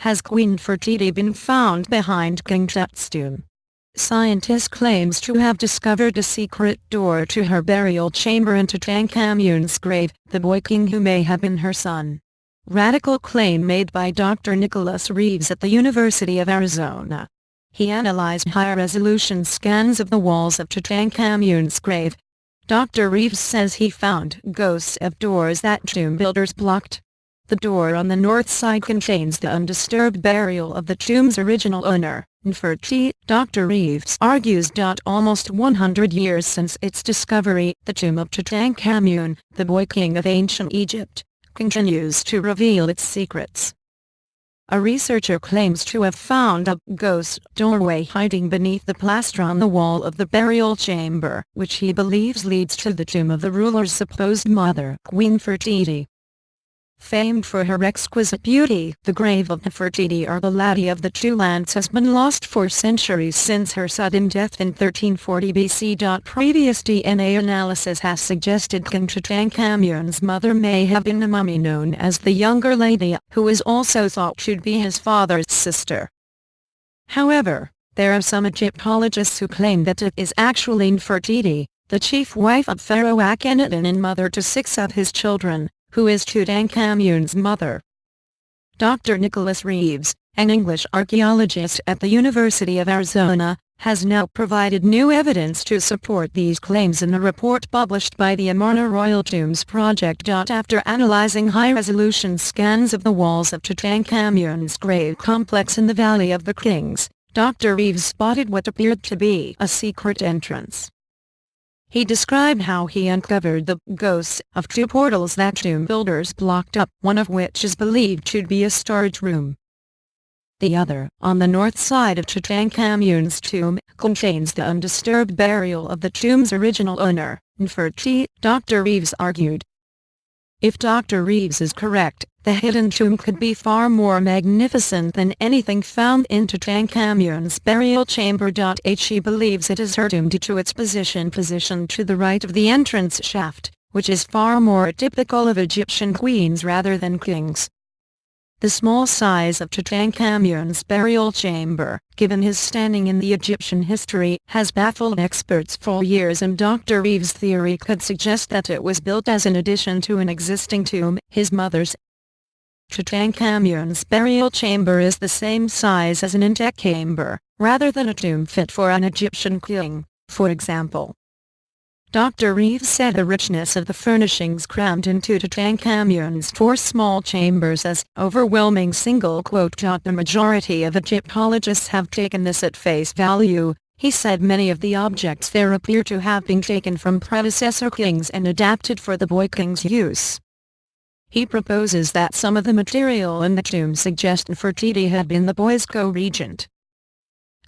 has Queen Nefertiti been found behind King Tut's tomb. Scientists claim to have discovered a secret door to her burial chamber in Tutankhamun's grave, the boy king who may have been her son. Radical claim made by Dr. Nicholas Reeves at the University of Arizona. He analyzed high-resolution scans of the walls of Tutankhamun's grave. Dr. Reeves says he found ghosts of doors that tomb builders blocked. The door on the north side contains the undisturbed burial of the tomb's original owner, Nefertiti. Dr. Reeves argues. Almost 100 years since its discovery, the tomb of Tutankhamun, the boy king of ancient Egypt, continues to reveal its secrets. A researcher claims to have found a ghost doorway hiding beneath the plaster on the wall of the burial chamber, which he believes leads to the tomb of the ruler's supposed mother, Queen Nefertiti. Famed for her exquisite beauty, the grave of Nefertiti, or the Laddie of the Two Lands, has been lost for centuries since her sudden death in 1340 BC. Previous DNA analysis has suggested King Tutankhamun's mother may have been a mummy known as the Younger Lady, who is also thought to be his father's sister. However, there are some Egyptologists who claim that it is actually Nefertiti, the chief wife of Pharaoh Akhenaten and mother to 6 of his children, who is Tutankhamun's mother. Dr. Nicholas Reeves, an English archaeologist at the University of Arizona, has now provided new evidence to support these claims in a report published by the Amarna Royal Tombs Project. After analyzing high-resolution scans of the walls of Tutankhamun's grave complex in the Valley of the Kings, Dr. Reeves spotted what appeared to be a secret entrance. He described how he uncovered the ghosts of 2 portals that tomb builders blocked up, one of which is believed to be a storage room. The other, on the north side of Tutankhamun's tomb, contains the undisturbed burial of the tomb's original owner, Nefertiti. Dr. Reeves argued. If Dr. Reeves is correct, the hidden tomb could be far more magnificent than anything found in Tutankhamun's burial chamber. He believes it is her tomb due to its positioned to the right of the entrance shaft, which is far more typical of Egyptian queens rather than kings. The small size of Tutankhamun's burial chamber, given his standing in the Egyptian history, has baffled experts for years, and Dr. Reeves' theory could suggest that it was built as an addition to an existing tomb, his mother's. Tutankhamun's burial chamber is the same size as an antechamber, rather than a tomb fit for an Egyptian king, for example. Dr. Reeves said the richness of the furnishings crammed into Tutankhamun's 4 small chambers as overwhelming. The majority of Egyptologists have taken this at face value. He said many of the objects there appear to have been taken from predecessor kings and adapted for the boy king's use. He proposes that some of the material in the tomb suggests Nefertiti had been the boy's co-regent.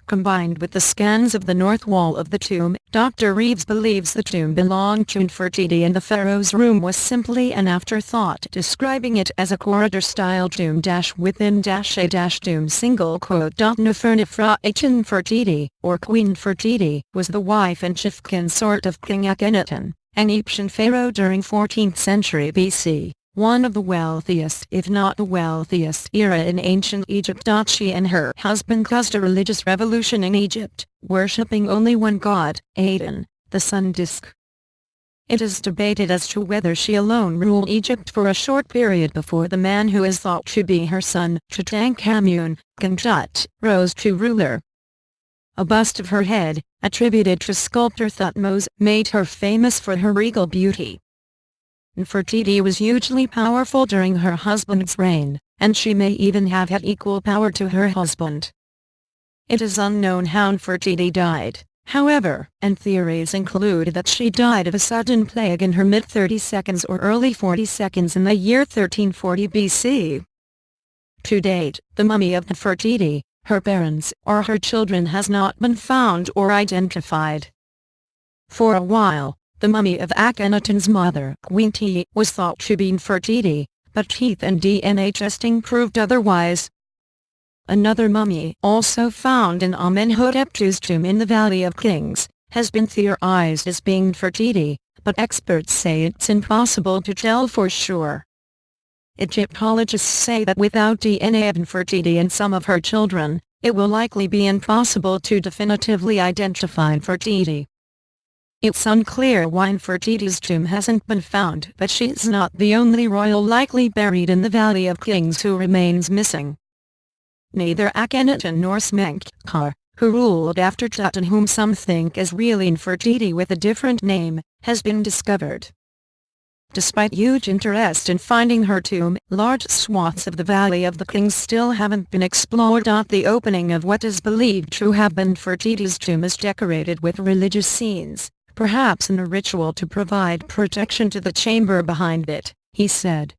Combined with the scans of the north wall of the tomb, Dr. Reeves believes the tomb belonged to Nefertiti and the pharaoh's room was simply an afterthought, describing it as a corridor-style tomb within a tomb. Nefertiti, or Queen Nefertiti, was the wife and chief consort of King Akhenaten, an Egyptian pharaoh during 14th century BC. One of the wealthiest, if not the wealthiest, era in ancient Egypt. She and her husband caused a religious revolution in Egypt, worshipping only one god, Aten, the sun disk. It is debated as to whether she alone ruled Egypt for a short period before the man who is thought to be her son, Tutankhamun, King Tut, rose to ruler. A bust of her head, attributed to sculptor Thutmose, made her famous for her regal beauty. Nefertiti was hugely powerful during her husband's reign, and she may even have had equal power to her husband. It is unknown how Nefertiti died, however, and theories include that she died of a sudden plague in her mid-32s or early 42s in the year 1340 BC. To date, the mummy of Nefertiti, her parents, or her children has not been found or identified. For a while, the mummy of Akhenaten's mother, Queen Tiye, was thought to be Nefertiti, but teeth and DNA testing proved otherwise. Another mummy, also found in Amenhotep's tomb in the Valley of Kings, has been theorized as being Nefertiti, but experts say it's impossible to tell for sure. Egyptologists say that without DNA of Nefertiti and some of her children, it will likely be impossible to definitively identify Nefertiti. It's unclear why Nefertiti's tomb hasn't been found, but she's not the only royal likely buried in the Valley of Kings who remains missing. Neither Akhenaten nor Smenkhkare, who ruled after Tut and whom some think is really Nefertiti with a different name, has been discovered. Despite huge interest in finding her tomb, large swaths of the Valley of the Kings still haven't been explored. The opening of what is believed to have been Nefertiti's tomb is decorated with religious scenes, perhaps in a ritual to provide protection to the chamber behind it, he said.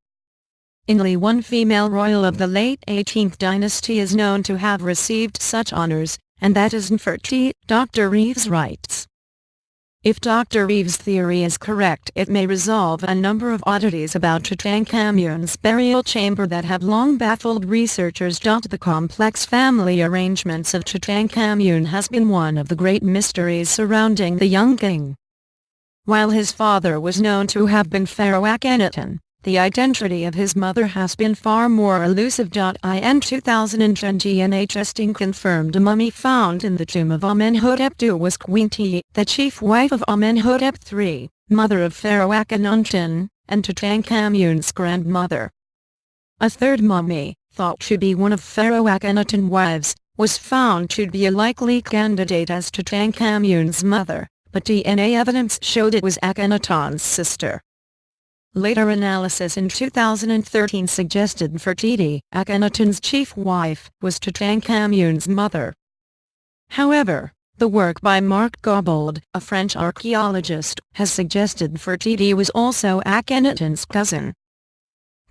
Only one female royal of the late 18th dynasty is known to have received such honors, and that is Nefertiti, Dr. Reeves writes. If Dr. Reeves' theory is correct, it may resolve a number of oddities about Tutankhamun's burial chamber that have long baffled researchers. The complex family arrangements of Tutankhamun has been one of the great mysteries surrounding the young king. While his father was known to have been Pharaoh Akhenaten, the identity of his mother has been far more elusive. In 2020 DNA testing confirmed a mummy found in the tomb of Amenhotep II was Queen Tiye, the chief wife of Amenhotep III, mother of Pharaoh Akhenaten, and Tutankhamun's grandmother. A third mummy, thought to be one of Pharaoh Akhenaten's wives, was found to be a likely candidate as Tutankhamun's mother, but DNA evidence showed it was Akhenaten's sister. Later analysis in 2013 suggested Nefertiti, Akhenaten's chief wife, was Tutankhamun's mother. However, the work by Marc Gobold, a French archaeologist, has suggested Nefertiti was also Akhenaten's cousin.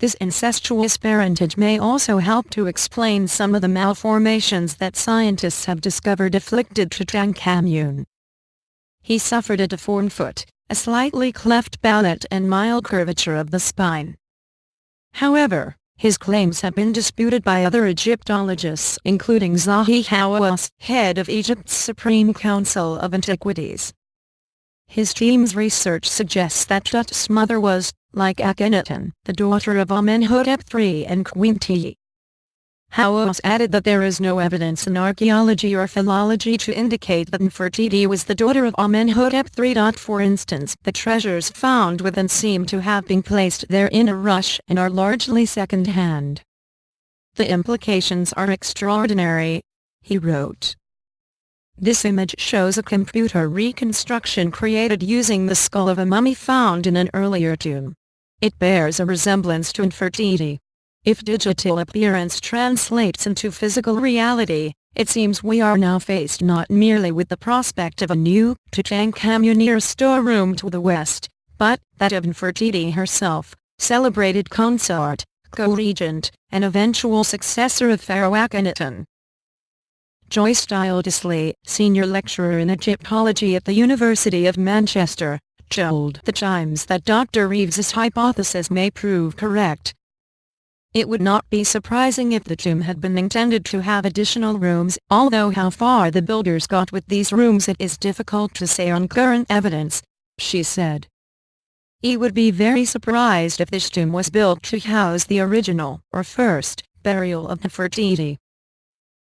This incestuous parentage may also help to explain some of the malformations that scientists have discovered afflicted Tutankhamun. He suffered a deformed foot, a slightly cleft palate and mild curvature of the spine. However, his claims have been disputed by other Egyptologists, including Zahi Hawass, head of Egypt's Supreme Council of Antiquities. His team's research suggests that Tut's mother was, like Akhenaten, the daughter of Amenhotep III and Queen Tiye. Hawass added that there is no evidence in archaeology or philology to indicate that Nefertiti was the daughter of Amenhotep III. For instance, the treasures found within seem to have been placed there in a rush and are largely second-hand. The implications are extraordinary, he wrote. This image shows a computer reconstruction created using the skull of a mummy found in an earlier tomb. It bears a resemblance to Nefertiti. If digital appearance translates into physical reality, it seems we are now faced not merely with the prospect of a new Tutankhamun storeroom to the west, but that of Nefertiti herself, celebrated consort, co-regent, and eventual successor of Pharaoh Akhenaten. Joyce Disley, senior lecturer in Egyptology at the University of Manchester, told the Times that Dr. Reeves's hypothesis may prove correct. It would not be surprising if the tomb had been intended to have additional rooms, although how far the builders got with these rooms it is difficult to say on current evidence, she said. He would be very surprised if this tomb was built to house the original, or first, burial of Nefertiti.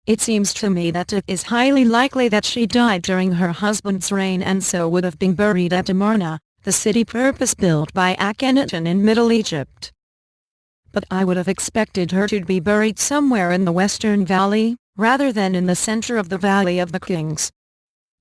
It seems to me that it is highly likely that she died during her husband's reign and so would have been buried at Amarna, the city purpose-built by Akhenaten in Middle Egypt. But I would have expected her to be buried somewhere in the Western Valley, rather than in the center of the Valley of the Kings.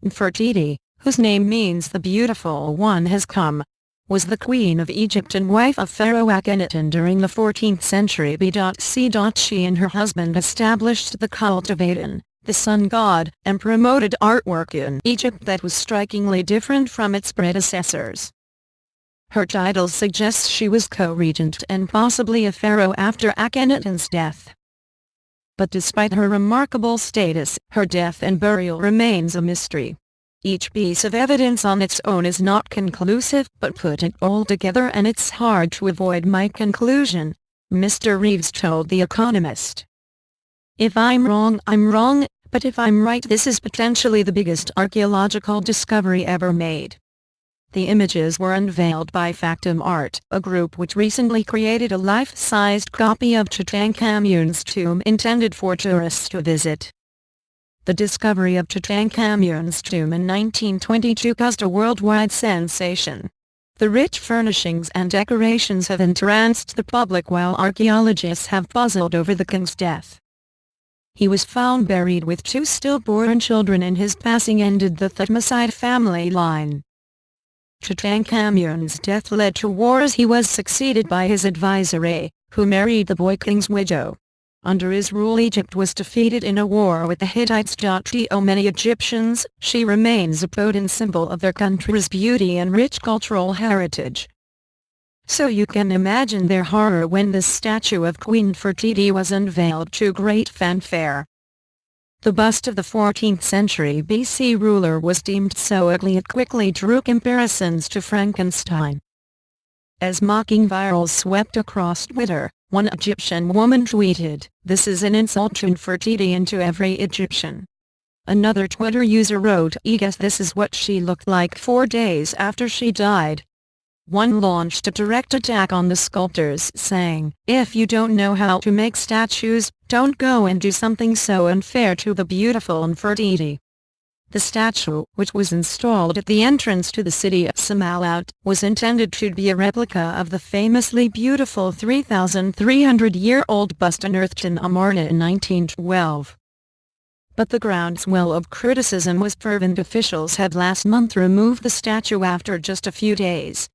Nefertiti, whose name means the beautiful one has come, was the queen of Egypt and wife of Pharaoh Akhenaten during the 14th century BC. She and her husband established the cult of Aten, the sun god, and promoted artwork in Egypt that was strikingly different from its predecessors. Her title suggests she was co-regent and possibly a pharaoh after Akhenaten's death. But despite her remarkable status, her death and burial remains a mystery. Each piece of evidence on its own is not conclusive, but put it all together and it's hard to avoid my conclusion, Mr. Reeves told The Economist. If I'm wrong, I'm wrong, but if I'm right, this is potentially the biggest archaeological discovery ever made. The images were unveiled by Factum Art, a group which recently created a life-sized copy of Tutankhamun's tomb intended for tourists to visit. The discovery of Tutankhamun's tomb in 1922 caused a worldwide sensation. The rich furnishings and decorations have entranced the public while archaeologists have puzzled over the king's death. He was found buried with 2 stillborn children, and his passing ended the Thutmoside family line. Tutankhamun's death led to wars. He was succeeded by his advisor A, who married the boy king's widow. Under his rule, Egypt was defeated in a war with the Hittites. To many Egyptians, she remains a potent symbol of their country's beauty and rich cultural heritage. So you can imagine their horror when the statue of Queen Nefertiti was unveiled to great fanfare. The bust of the 14th century BC ruler was deemed so ugly it quickly drew comparisons to Frankenstein. As mocking virals swept across Twitter, one Egyptian woman tweeted, "This is an insult to Nefertiti and to every Egyptian." Another Twitter user wrote, "I guess this is what she looked like 4 days after she died." One launched a direct attack on the sculptors, saying, "If you don't know how to make statues, don't go and do something so unfair to the beautiful Nefertiti." The statue, which was installed at the entrance to the city of Samalot, was intended to be a replica of the famously beautiful 3,300-year-old bust unearthed in Amarna in 1912. But the groundswell of criticism was fervent. Officials had last month removed the statue after just a few days.